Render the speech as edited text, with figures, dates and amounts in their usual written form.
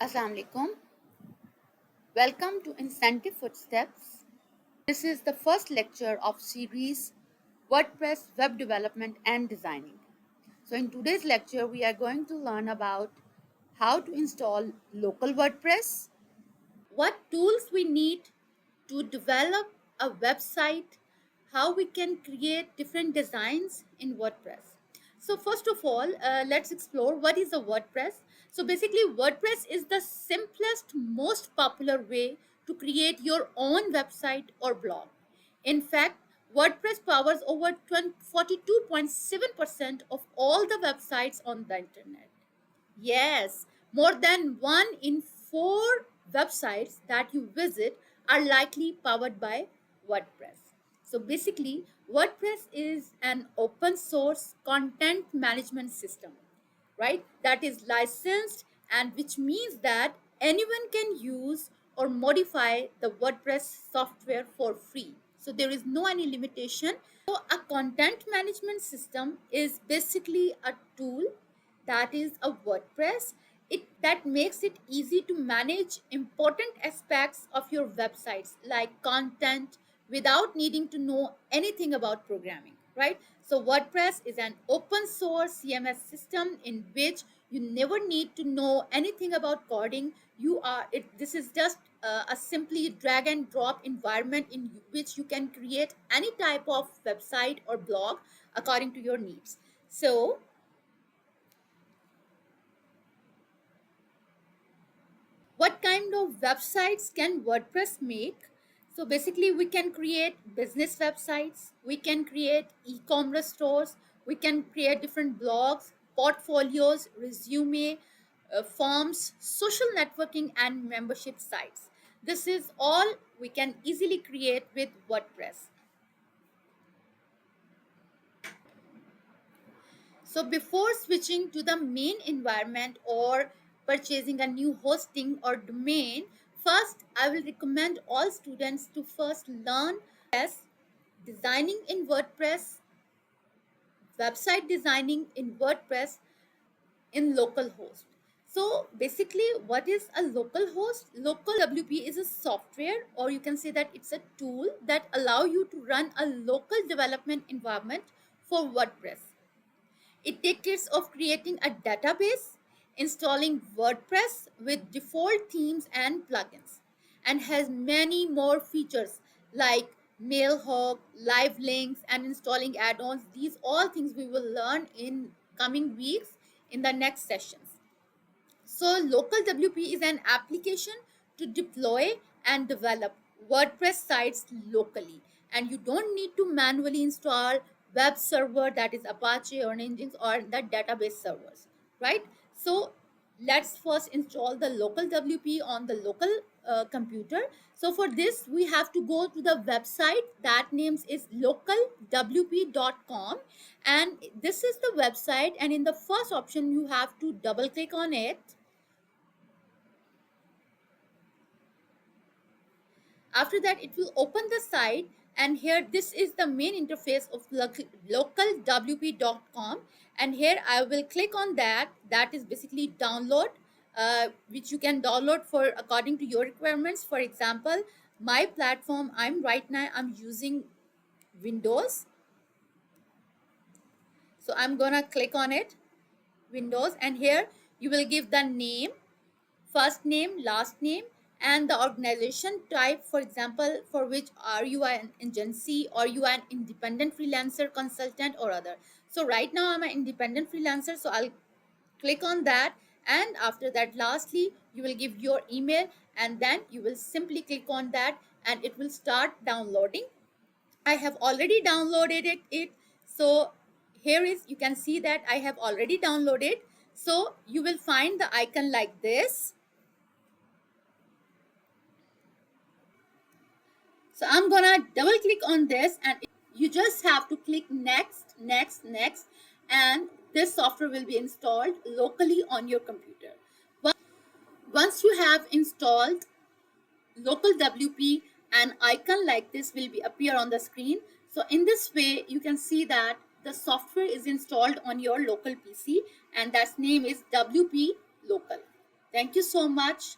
Assalamu alaikum. Welcome to Incentive Footsteps. This is the first lecture of series WordPress Web Development and Designing. So in today's lecture we are going to learn about how to install local WordPress, what tools we need to develop a website, how we can create different designs in WordPress. So first of all, let's explore what is a WordPress. So basically, WordPress is the simplest, most popular way to create your own website or blog. In fact, WordPress powers over 42.7% of all the websites on the internet. Yes, more than one in four websites that you visit are likely powered by WordPress. So basically, WordPress is an open source content management system, right? That is licensed, and which means that anyone can use or modify the WordPress software for free. So there is no any limitation. So a content management system is basically a tool that is a WordPress. It that makes it easy to manage important aspects of your websites like content without needing to know anything about programming, right? So WordPress is an open source CMS system in which you never need to know anything about coding. This is just a simply drag and drop environment in which you can create any type of website or blog according to your needs. So what kind of websites can WordPress make? So basically, we can create business websites, we can create e-commerce stores, we can create different blogs, portfolios, resume, forms, social networking, and membership sites. This is all we can easily create with WordPress. So before switching to the main environment or purchasing a new hosting or domain, first I will recommend all students to first learn as designing in WordPress, website designing in WordPress in localhost. So basically, what is a localhost? Local WP is a software, or you can say that it's a tool that allow you to run a local development environment for WordPress. It takes care of creating a database, installing WordPress with default themes and plugins, and has many more features like Mailhawk, live links, and installing add-ons. These all things we will learn in coming weeks in the next sessions. So local WP is an application to deploy and develop WordPress sites locally. And you don't need to manually install web server, that is Apache or Nginx, or the database servers, right? So let's first install the local WP on the local computer. So for this, we have to go to the website that names is localwp.com, and this is the website, and in the first option you have to double click on it. After that, it will open the site, and here this is the main interface of localwp.com, and here I will click on that. That is basically download, which you can download for according to your requirements. For example, my platform, I'm using Windows, so I'm gonna click on it, Windows, and here you will give the name, first name, last name, and the organization type. For example, for which are you an agency or you are an independent freelancer, consultant, or other. So right now I'm an independent freelancer, so I'll click on that. And after that, lastly, you will give your email, and then you will simply click on that, and it will start downloading. I have already downloaded it. So here is, you can see that I have already downloaded. So you will find the icon like this. So I'm gonna double click on this, and you just have to click next, next, next, and this software will be installed locally on your computer. Once you have installed local WP, an icon like this will be appear on the screen. So in this way, you can see that the software is installed on your local PC, and that name is WP Local. Thank you so much.